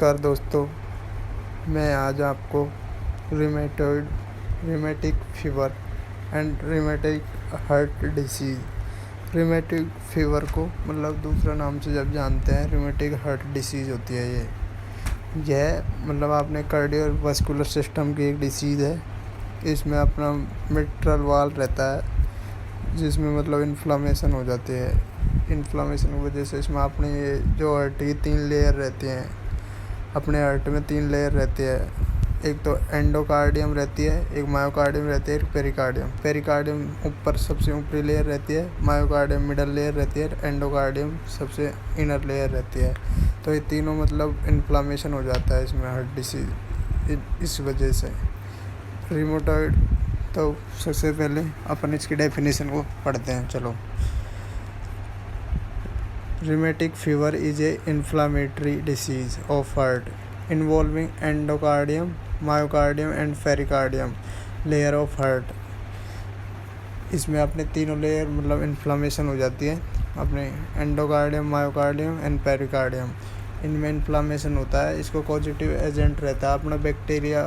नमस्कार दोस्तों, मैं आज आपको rheumatoid rheumatic fever and rheumatic heart disease rheumatic fever को दूसरा नाम से जब जानते हैं रिमेटिक हार्ट डिसीज़ होती है। यह आपने कार्डियोवास्कुलर सिस्टम की एक डिसीज़ है। इसमें अपना मिट्रल वाल रहता है जिसमें इन्फ्लामेशन हो जाती है। इन्फ्लामेशन की वजह से इसमें अपने ये जो हार्ट की 3 लेयर रहती हैं, अपने हार्ट में 3 लेयर रहती है। एक तो एंडोकार्डियम रहती है, एक मायोकार्डियम रहती है, एक पेरिकार्डियम। पेरिकार्डियम ऊपर सबसे ऊपरी लेयर रहती है, मायोकार्डियम मिडल लेयर रहती है, एंडोकार्डियम सबसे इनर लेयर रहती है। तो ये तीनों इन्फ्लामेशन हो जाता है इसमें हार्ट डिसीज इस वजह से। रिमेटॉइड तो सबसे पहले अपन इसकी डेफिनेशन को पढ़ते हैं। चलो, rheumatic fever is a inflammatory disease of heart involving endocardium, myocardium and pericardium layer of heart। इसमें अपने तीनों लेयर इन्फ्लामेशन हो जाती है। अपने एंडोकार्डियम, मायोकार्डियम एंड पेरिकार्डियम, इनमें इन्फ्लामेशन होता है। इसको कॉजेटिव एजेंट रहता है अपना बैक्टीरिया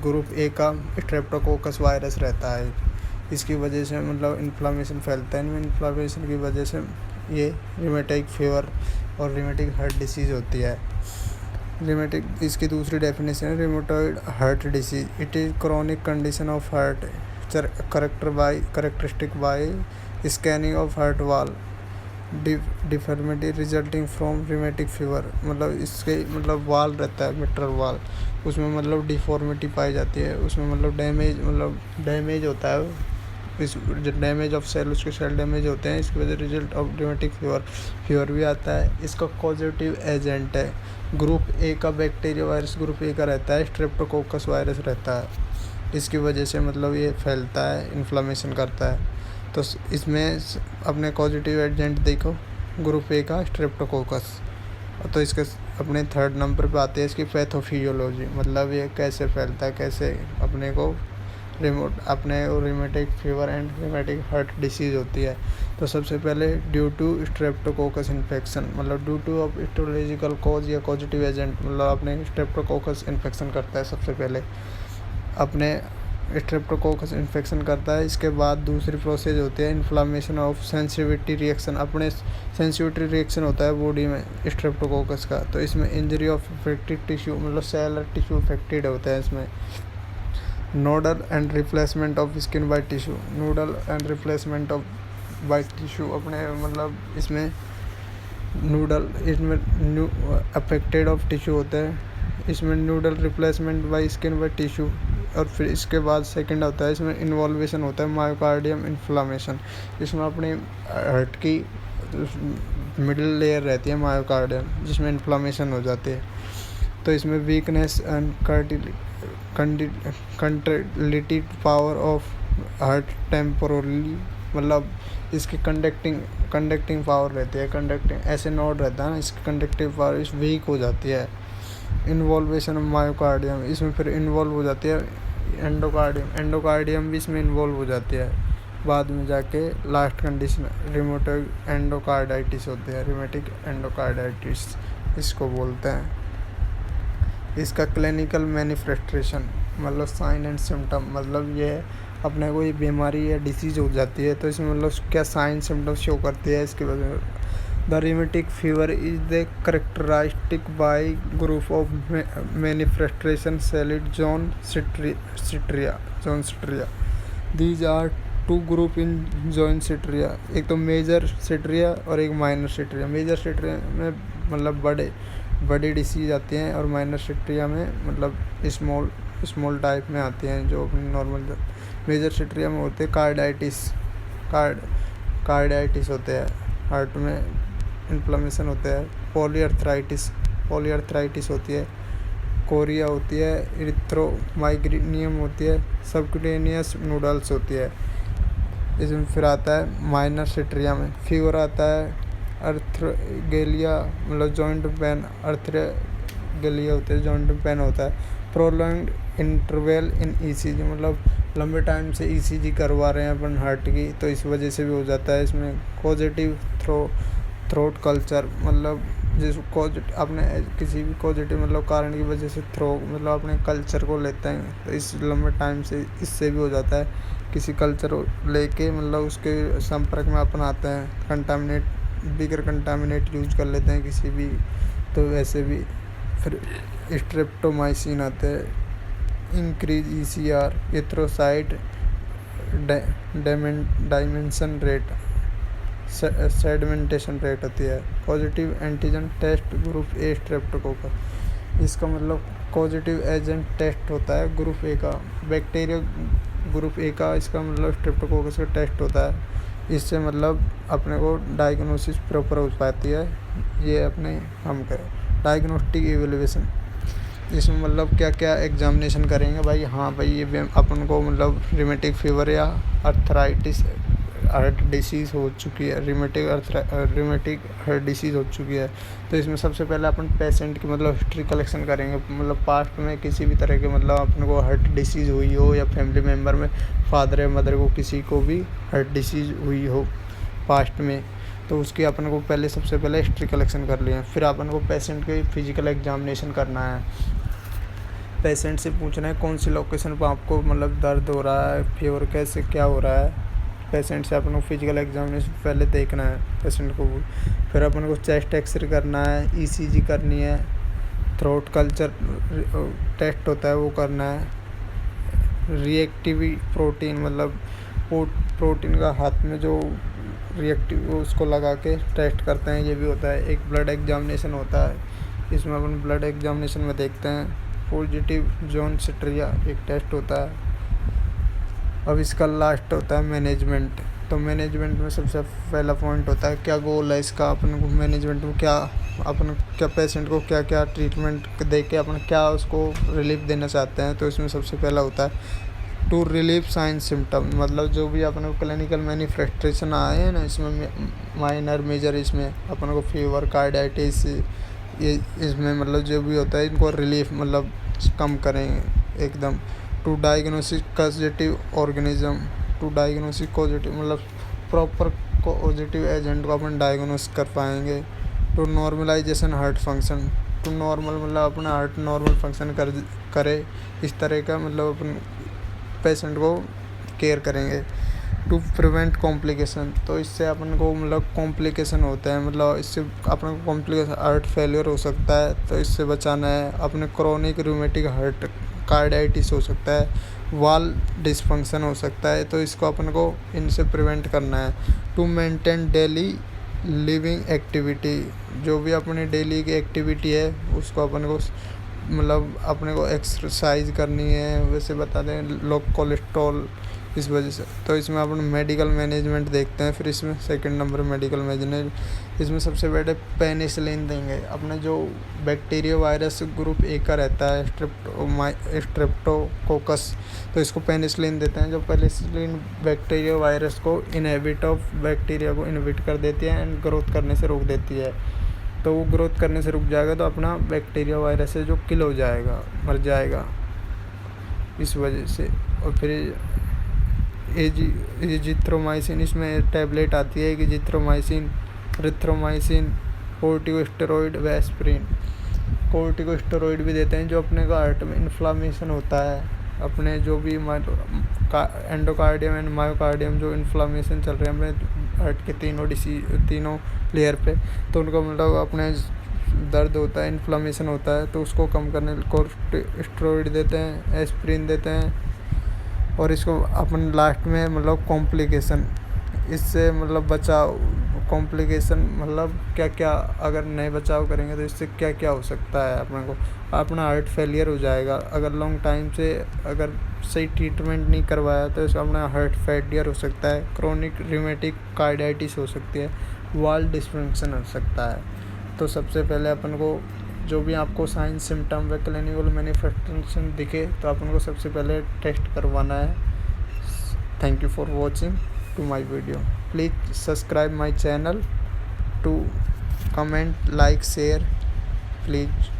ग्रुप ए का स्ट्रेप्टोकोकस वायरस रहता है। इसकी वजह से इन्फ्लामेशन फैलता है। इनमें इन्फ्लामेशन की वजह से ये रिमेटिक फीवर और रिमेटिक हार्ट डिसीज़ होती है। रिमेटिक इसकी दूसरी डेफिनेशन है rheumatoid heart disease. It is chronic condition of heart characteristic by scarring of heart wall deformity resulting from rheumatic fever. इसके वाल रहता है मिट्रल वाल, उसमें डिफॉर्मिटी पाई जाती है। उसमें डैमेज होता है। इस डैमेज ऑफ सेल, उसके सेल डैमेज होते हैं। इसकी वजह रिजल्ट ऑफ रिमेटिक फीवर भी आता है। इसका पॉजिटिव एजेंट है ग्रुप ए का बैक्टीरिया वायरस, ग्रुप ए का रहता है, स्ट्रेप्टोकोकस वायरस रहता है। इसकी वजह से ये फैलता है, इन्फ्लामेशन करता है। तो इसमें अपने पॉजिटिव एजेंट देखो, ग्रुप ए का स्ट्रेप्टोकोकस। तो इसके अपने 3rd नंबर पे आते हैं इसकी पैथोफिजियोलॉजी, ये कैसे फैलता है, कैसे अपने को rheumatic fever and rheumatic heart disease होती है। तो सबसे पहले due to streptococcus infection, due to of histological cause या पॉजिटिव एजेंट, अपने स्ट्रेप्टोकोकस इन्फेक्शन करता है। सबसे पहले अपने स्ट्रेप्टोकोकस इन्फेक्शन करता है। इसके बाद दूसरी प्रोसेस होती है इन्फ्लामेशन ऑफ सेंसिटिविटी रिएक्शन। अपने सेंसिटिविटी रिएक्शन होता है बॉडी में स्ट्रेप्टोकोकस का। तो इसमें injury of affected tissue, cellular tissue affected होता है। इसमें nodal and replacement of skin by tissue, nodal and replacement of by tissue, अपने इसमें नोडल, इसमें अफेक्टेड ऑफ टिश्यू होता है। इसमें nodal replacement by skin by tissue. और फिर इसके बाद सेकंड होता है इसमें इन्वॉल्वेशन होता है मायोकार्डियम इन्फ्लामेशन। इसमें अपने हार्ट की मिडिल लेयर रहती है मायोकार्डियम, जिसमें इन्फ्लामेशन हो जाती है। तो इसमें weakness and contractility power of heart temporarily, इसकी कंडक्टिंग पावर रहती है। ऐसे नोड रहता है ना, इसकी कंडक्टिव पावर इस वीक हो जाती है। इन्वॉल्वेशन ऑफ मायोकार्डियम, इसमें फिर इन्वॉल्व हो जाती है एंडोकार्डियम भी इसमें इन्वॉल्व हो जाती है। बाद में जाके लास्ट कंडीशन रिमेटिक एंडोकार्डाइटिस होती है। रिमेटिक एंडोकार्डाइटिस इसको बोलते हैं। इसका clinical manifestation sign and symptom, ये अपने को ये बीमारी या डिसीज हो जाती है तो इसमें क्या साइन सिम्टम शो करती है। इसकी वजह the rheumatic fever is the characteristic by group of manifestation called Jones criteria. These are 2 group in Jones criteria. एक तो मेजर सिट्रिया और एक माइनर सिट्रिया। मेजर सिट्रिया में बड़ी डिसीज आती हैं और माइनर सिट्रिया में स्मॉल टाइप में आती हैं जो अपनी नॉर्मल। मेजर सिट्रिया में होते हैं कार्डाइटिस होते हैं, हार्ट में इन्फ्लामेशन होता है। पॉलीआर्थराइटिस होती है, कोरिया होती है, इरिथ्रोमाइग्रेनियम होती है, सबक्यूटेनियस नोडल्स होती है। इसमें फिर आता है माइनर सिट्रिया में फीवर आता है, अर्थगेलिया जॉइंट पेन, अर्थगेलिया होते हैं, जॉइंट पेन होता है। प्रोलॉन्ग्ड इंटरवल इन ईसीजी, लंबे टाइम से ईसीजी करवा रहे हैं अपन हार्ट की, तो इस वजह से भी हो जाता है। इसमें पॉजिटिव थ्रोट कल्चर, जिस अपने किसी भी पॉजिटिव मतलब कारण की वजह से मतलब अपने कल्चर को लेते हैं, तो इस लंबे टाइम से इससे भी हो जाता है, किसी कल्चर लेके मतलब उसके संपर्क में अपन आते हैं, कंटामिनेट यूज कर लेते हैं किसी भी, तो वैसे भी फिर स्ट्रेप्टोमाइसिन आते हैं, increase ECR, erythrocyte dimension rate, sedimentation rate होती है। Positive antigen test group A streptococcus, इसका मतलब पॉजिटिव एजेंट टेस्ट होता है ग्रुप ए का, बैक्टीरिया ग्रुप ए का, इसका मतलब स्ट्रेप्टोकोकस का टेस्ट होता है। इससे मतलब अपने को डायग्नोसिस प्रॉपर हो पाती है। ये अपने हम करें डायग्नोस्टिक इवेल्युएशन, इसमें मतलब क्या क्या एग्जामिनेशन करेंगे भाई, हाँ भाई ये अपन को मतलब रिमेटिक फीवर या अर्थराइटिस हार्ट डिसीज़ हो चुकी है, रिमेटिक हार्ट डिसीज़ हो चुकी है, तो इसमें सबसे पहले अपन पेशेंट की मतलब हिस्ट्री कलेक्शन करेंगे, मतलब पास्ट में किसी भी तरह के मतलब अपन को हार्ट डिसीज़ हुई हो, या फैमिली मेम्बर में फादर या मदर को किसी को भी हार्ट डिसीज़ हुई हो पास्ट में, तो उसकी अपन को पहले सबसे पहले हिस्ट्री कलेक्शन कर लिया। फिर अपन को पेशेंट के फिजिकल एग्जामिनेशन करना है, पेशेंट से पूछना है कौन सी लोकेशन पर आपको मतलब दर्द हो रहा है, फीवर कैसे क्या हो रहा है, पेशेंट से अपन को फिजिकल एग्जामिनेशन पहले देखना है पेशेंट को। फिर अपन को चेस्ट एक्सरे करना है, ECG करनी है, थ्रोट कल्चर टेस्ट होता है वो करना है, रिएक्टिव प्रोटीन मतलब प्रोटीन का हाथ में जो रिएक्टिव उसको लगा के टेस्ट करते हैं, ये भी होता है। एक ब्लड एग्जामिनेशन होता है, इसमें अपन ब्लड एग्जामिनेशन में देखते हैं पॉजिटिव जोन सिट्रिया एक टेस्ट होता है। अब इसका लास्ट होता है मैनेजमेंट, तो मैनेजमेंट में सबसे पहला पॉइंट होता है क्या गोल है इसका, अपन को मैनेजमेंट में क्या पेशेंट को क्या क्या ट्रीटमेंट दे के अपन क्या उसको रिलीफ देना चाहते हैं। तो इसमें सबसे पहला होता है टू रिलीव साइन सिम्टम, मतलब जो भी अपन को क्लिनिकल मैनिफेस्टेशन आए हैं ना, इसमें माइनर मेजर, इसमें अपन को फीवर कार्डियाइटिस, ये इसमें मतलब जो भी होता है इनको रिलीफ मतलब कम करें एकदम। To diagnosis positive organism, to diagnosis positive मतलब प्रॉपर पॉजिटिव एजेंट को अपन डायग्नोस कर पाएंगे। To normalisation heart function, to normal मतलब अपना हार्ट नॉर्मल फंक्शन करे, इस तरह का मतलब अपन पेशेंट को केयर करेंगे। टू प्रिवेंट कॉम्प्लिकेशन, तो इससे अपन को मतलब कॉम्प्लिकेशन होता है, मतलब इससे अपन को कॉम्प्लिकेशन हार्ट फेलियर हो सकता है, तो इससे बचाना है। अपने क्रोनिक रूमेटिक हार्ट कार्डियाइटिस हो सकता है, वाल डिसफंक्शन हो सकता है, तो इसको अपन को इनसे प्रिवेंट करना है। To maintain daily living activity, जो भी अपनी डेली की एक्टिविटी है उसको अपन को मतलब अपने को एक्सरसाइज करनी है, वैसे बता दें लो कोलेस्ट्रॉल इस वजह से। तो इसमें अपन मेडिकल मैनेजमेंट देखते हैं। फिर इसमें सेकंड नंबर मेडिकल मैनेजमेंट, इसमें सबसे पहले पेनिसिलिन देंगे। अपने जो बैक्टीरिया वायरस ग्रुप ए का रहता है स्ट्रेप्टोकोकस, तो इसको पेनिसिलिन देते हैं। जो पेनिसिलिन बैक्टीरिया वायरस को बैक्टीरिया को इनहिबिट कर देती है एंड ग्रोथ करने से रोक देती है। तो वो ग्रोथ करने से रुक जाएगा तो अपना बैक्टीरिया वायरस से जो किल हो जाएगा, मर जाएगा इस वजह से। और फिर एजिथ्रोमाइसिन, इसमें टैबलेट आती है कि एजिथ्रोमाइसिन, रिथ्रोमाइसिन, कोर्टिकोस्टेरॉइड व एस्पिरिन। कोर्टिकोस्टेरॉइड भी देते हैं जो अपने का हार्ट में इन्फ्लामेशन होता है, अपने जो भी एंडोकार्डियम एंड मायोकार्डियम जो इन्फ्लामेशन चल रहे हैं अपने हार्ट के तीनों लेयर पे, तो उनको मतलब अपने दर्द होता है, इन्फ्लामेशन होता है, तो उसको कम करने कोर्टिकोस्टेरॉइड देते हैं, एस्पिरिन देते हैं। और इसको अपन लास्ट में मतलब कॉम्प्लिकेशन, इससे मतलब बचाव, कॉम्प्लिकेशन मतलब क्या क्या अगर नए बचाव करेंगे तो इससे क्या क्या हो सकता है। अपने को अपना हार्ट फेलियर हो जाएगा अगर लॉन्ग टाइम से अगर सही ट्रीटमेंट नहीं करवाया, तो इसका अपना हार्ट फेलियर हो सकता है, क्रोनिक रिमेटिक कार्डियाइटिस हो सकती है, वाल डिसफंक्शन हो सकता है। तो सबसे पहले अपन को जो भी आपको साइन सिम्टम व क्लिनिकल मैनिफेस्टेशन दिखे तो अपन को सबसे पहले टेस्ट करवाना है। Thank you for watching to my video, please subscribe my channel, to comment, like, share please.